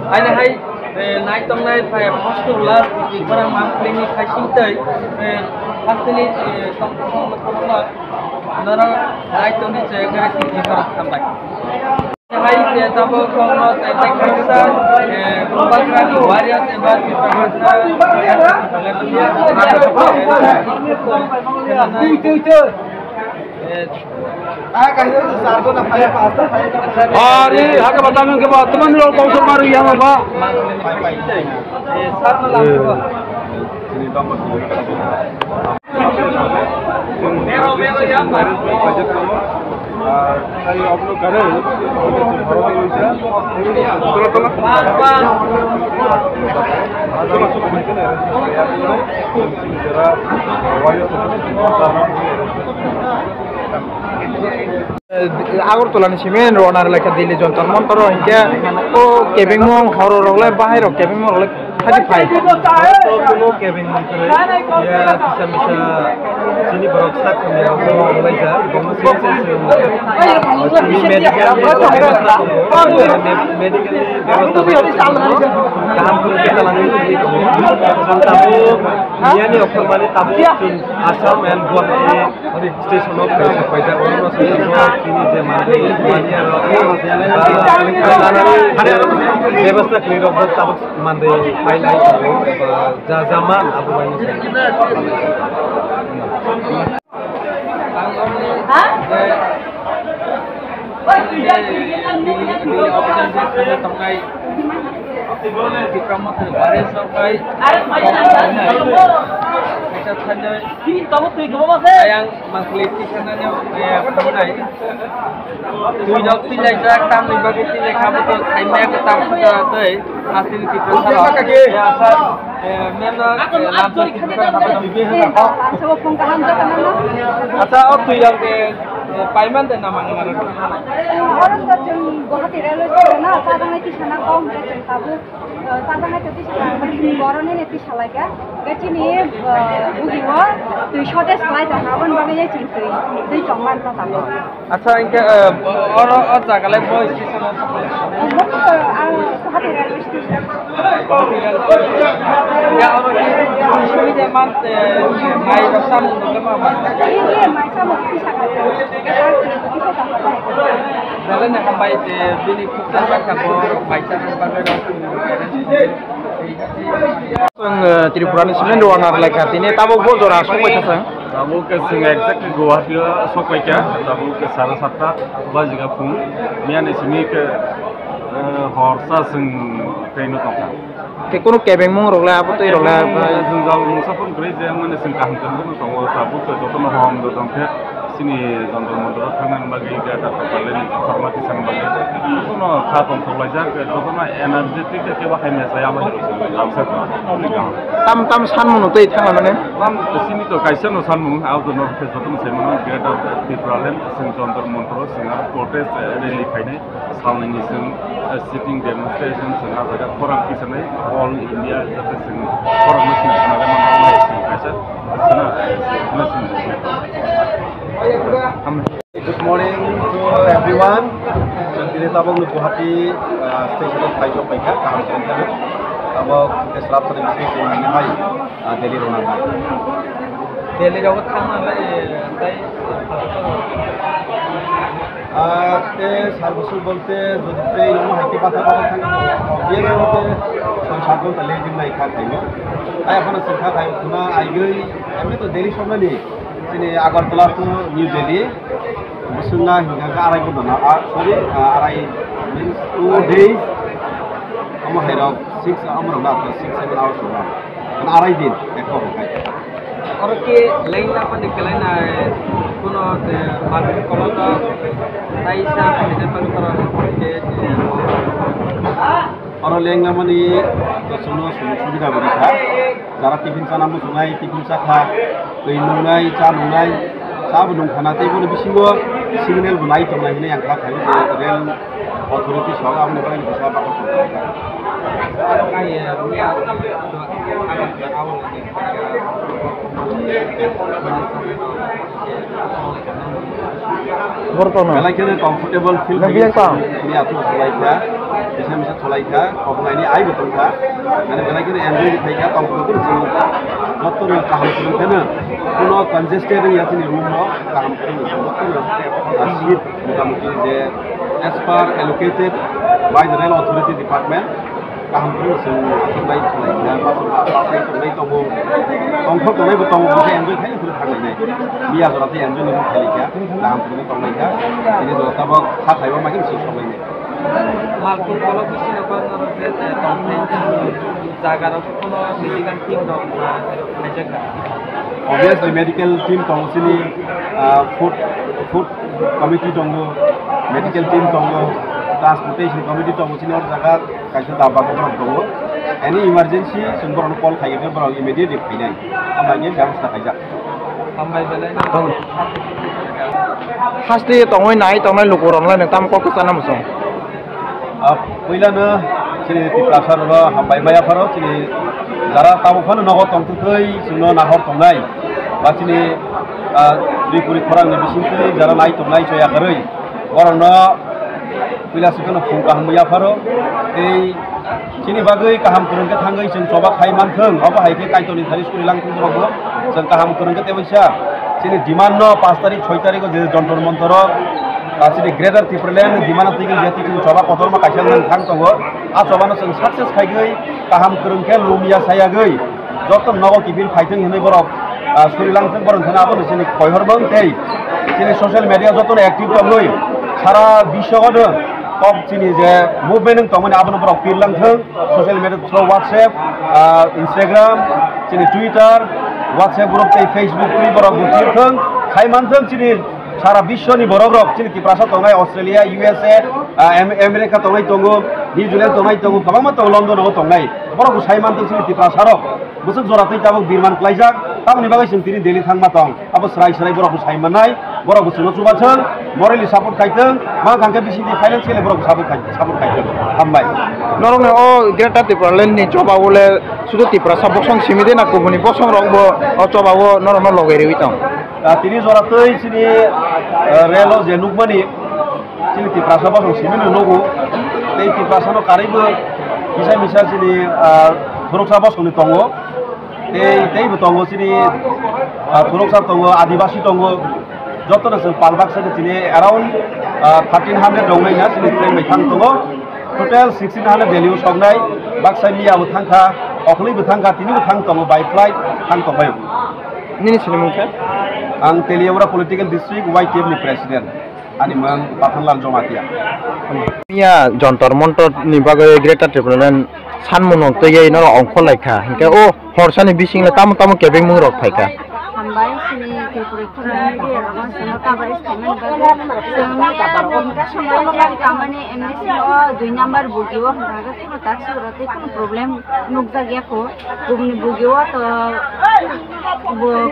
Anh hay naik tong naik phải hostel là vì barang mang ni khai sinh tới hostel ni tong tong là nara naik tong ni chơi cái gì gì barang tambah. Hay dia tahu kalau teknik kita pembangunan waria sebat अरे हक बताने के बाद तुम लोग कौन सा मारो यहाँ बा saya upload करे Agartala simen ronar leka dili jontor montoro hingga o kebing mong horor oleh bahai ro kebing mong oleh tadi pai to kuno kebing montoro ya bisa sini beroksak ya oleh ja gomo medical काम kita lanjut ini tabu dia ni oktor mani tabu asal men buat ini station of paisa orang sini je mani व्यवस्था क्लियर हो तब मंदे हाईलाइट हो जामा अबु भाई yang mengkliti sananya penai tuh jauh tidak jarak tam bagi tidak kamu tuh hanya ketemu sudah tuh hasil kita salah ya asal memang langsung kita dapat lebih asal tuh yang ke payment dan nama orang macam Guwahati railway station na sadang itu sana kaum macam tabu sadang itu sana baru ni itu salah kan kecini bugiwa tu shortest flight awan bagaimana cintai tu cuma tu tabu अच्छा इनके और जगह ले वो station Guwahati railway station ya और सुविधा मानते माई बसम नगमा ये माई sama bisa Dalam yang kembali di bini kutan mereka baca sebagai Tripurani sebenarnya dua anak lagi ini tahu bocor asal macam apa? Tahu ke singa exact Guwahati sokai kya? Tahu ke salah satu baju kapung, mian ismi ke horsa sing kainu tongka. Kekunu kebeng mong rola apa tu rola? Jenggal musafun kerja yang mana sing kahun kahun tonggo tahu ke jodoh maham do tongka. Sini jantar-jantar tangan bagi kita terpaling informasi sang bagi. Itu no khatam sebelajar ke itu no energetik ke bahaya saya masih ramset. Tam san munu tu itu mana? Tam sini tu kaisa no san munu, aku tu no sesuatu macam mana kita terpaling sing jantar-jantar sing protest rally kaini, sound ini sing sitting demonstration sing ada orang kisah all India jadi sing orang masih ada mana sing kaisa. Good morning to everyone. Jadi tabung lu Guwahati stasiun Thailand paika kaham kerana tabung keselap sering stasiun ini hai Delhi Rona. Delhi Rona थांनानै সার্ভিসুল বলতে যদি ট্রেন হাইতে পাতা পাতা থাকে অবভিয়াস বলতে সংসাধন তাহলে দিন নাই খা খাইব তাই এখন সংখ্যা খাইব খুনা আইগৈ এমনি তো দিল্লি সম্মানি তিনি আগরতলা টু নিউ দিল্লি বসুনা হিঙ্গা আড়াই ঘন্টা না সরি আড়াই মিনস 2 days আমার হাইরাও 6 আমার না 6-7 hours না আড়াই দিন এক খাই और के line apa dikelain kuno market kalau tak taisa kita perlu terang orang lain nama ni semua sudah berita cara tiffin sana mu sungai tiffin sakha kain nungai cha nungai sa bunung khana te bunu bisingo signal bunai to nai yang kha khai rel authority song amne bani bisa bakal kayak ruya agak awal lagi Kalau kita comfortable feel ini aku selaika, bisa selaika, kalau ini air betul kan? Kalau kita enjoy kita ya comfortable sih. Waktu yang kaham pun kena, puno congested ya sini room lo, kaham pun waktu seat mungkin je as per allocated by the rail authority department. Kaham pun sih baik selaika, pasal itu baik kamu comfortable betul bisa enjoy kan itu hal ini. Biar berarti enjoy nih selaika, kaham pun itu selaika. Ini juga tabak hak hewan makin sih soalnya ini. Market kalau bisa lepas orang jaga orang pun medical team dong aja. Obviously medical team tong sini food committee tong medical team tong transportation committee tong sini orang jaga kaisa dabak orang tong any emergency sumber orang call kaya kan orang immediate dipindah amanya harus tak aja sampai belai Pasti tongoi naik tongoi lukuran lah nentam kok kesana musong. पहिलानो sini di pasar lo hambai maya faro sini jara tamu kono nogo tong tukai sino nahor tongai ba sini di kulit orang ni bisinti jara naik tongai coya keroi orang no pila sikono fungka hamaya faro sini bagai kaham kurang ke tanggai sing coba kai mantheng apa hai ke kai toni thari skuli langtung rogo sing kaham kurang ke tebisya sini demand no 5 tarik 6 tarik je jontor montoro sini greater Tipreland di mana tinggi jati kini coba kotor mak kacian nang thang tongo a coba no sing success khai gei kaham kurang ke lumia saya gei jotom nogo kibin fighting hinai borok skuli langtung borong thana abo sini koihor bang tei sini social media joton active tongoi sara bishogodo top sini je movement tongmani abo borok pirlang thang social media through WhatsApp Instagram sini Twitter WhatsApp group tei Facebook ni borok butir thang khai manthang sini সারা বিশ্ব নি বড় রক চিনি তিপ্রাসা তংনাই Australia USA America তংনাই তঙ্গো নিউজিল্যান্ড তংনাই তঙ্গো কবাংমা তং লন্ডন ও তংনাই বড় গু সাইমান তং চিনি তিপ্রাসা রক বুসুক জরাতৈ তাবক বিরমান ক্লাইজাক তামনি বাগै जों तिनि दिल्ली थांमा तं अब स्राय स्राय बरक साइमानाय बरक सुनो सुबाथों मरेलि सापर्ट खायथों मा गांके बिसिनि फाइनान्सियेलि बरक सापर्ट खायथों हामबाय नरने ओ ग्रेटर टिप्रालेन नि जबा बोले सुदु टिप्रासा बसं सिमिदे ना कुबुनि बसं रंगबो ओ जबाबो नरनो लगैरि बितं तिनि जरातै सिनि रेल जे नुकमानि सिनि टिप्रासा बसं सिमिनो नगु दै टिप्रासानो कारिबो मिसा मिसा सिनि थुरुकसा बसंनि तंगो tei betongo sini turuksa tongo adibasi tongo jotono sing palbak sini sini around 1300 dongai na sini train mai thang tongo total 1600 Delhi songnai baksai mi abu thangkha okli bu thangkha tini bu thang tongo by flight thang tongai nini sini mungkin ang Teliaura political district YTF ni president ani mang Pathanlal Jomatia ya jontor montor ni bagai greater Tipraland सानमुनक तयै न अंखल लायखा हिंका ओ हरसानि बिसिंला तामु तामु केबें मुं रक फायका hambai sini Tripura di rumah sama kabar istimewa bagai sama semua yang kamane MSC lo 2 number bugiwa haga kuno taksi urate kuno problem nukda gya ko kumni bugiwa to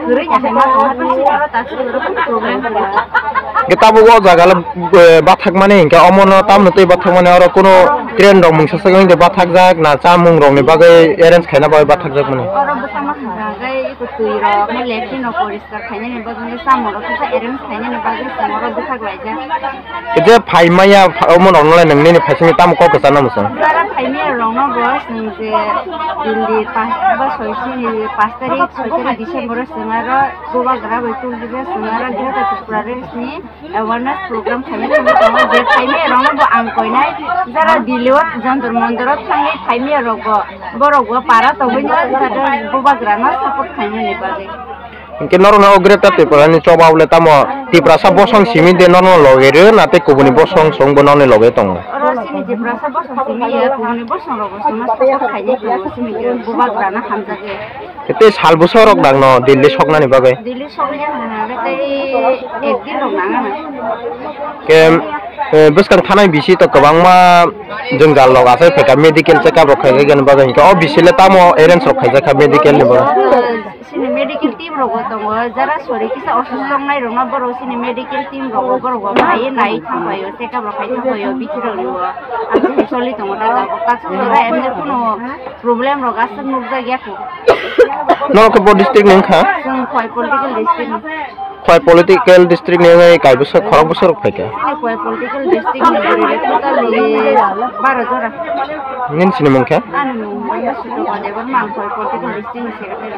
kure nya hema to taksi urate problem kita bugo jagala bathak mane hinka omono tamno tei bathak mane aro kuno train रं मोनसे सिगां दे बाथाक जाक ना चामुं रंनि बागै एरेन्ज खायना बागै बाथाक जाक माने orang bersama sebagai ikut tuirok ni lekin no poliskar kayaknya nih bagus sama orang kita arrange kayaknya nih bagus sama orang besak aja जे फाइमाया मन रंलाय नोंनि फाइसिनि ताम को केसाना मुसं cara kayaknya orang no bos nungse Dili pas bos soisi 5 tarik Desember sengara goba gara betul juga sengara dia tetap prares ni awareness program kayaknya nih sama je kayaknya orang no bo angkoi nai cara diliwat jantur mandorot sangi kayaknya rogo borogo para tawanya sada goba gara na support kayaknya nih bagus Mungkin norona ogreta te parani coba ule tamo ti prasa bosong simi de nono logere nate kubuni bosong song bonone loge tong. Orang sini di prasa bosong simi ya kubuni bosong logo sama support kayaknya kubuni simi goba grana hamza ke. Ete sal bosorok dang no Delhi sokna ni bagai. Delhi soknya mana? Bete ekdin dong nana. Kem buskan thanai bisi to kobang ma jenggal log ase pheka medical check up rokhai gan bagai ko bisile tamo arrange rokhai jaka medical ni ba. Sini medical team rogo tongo jara sori kisa osusong nai rona boro sini medical team rogo boro mai nai thabayo check up rokhai thabayo bichiro ni wa ase soli tongo daga kaso sora emne kono problem roga sang nukja gya ko No ke bo district ning kha sung khoi political district khoi political district ni ngai kai busok khorok busok pheka sini khoi political district ni beri total 12 jora nin sini mungkha anu sudah ada bermang khoi political district ni sekali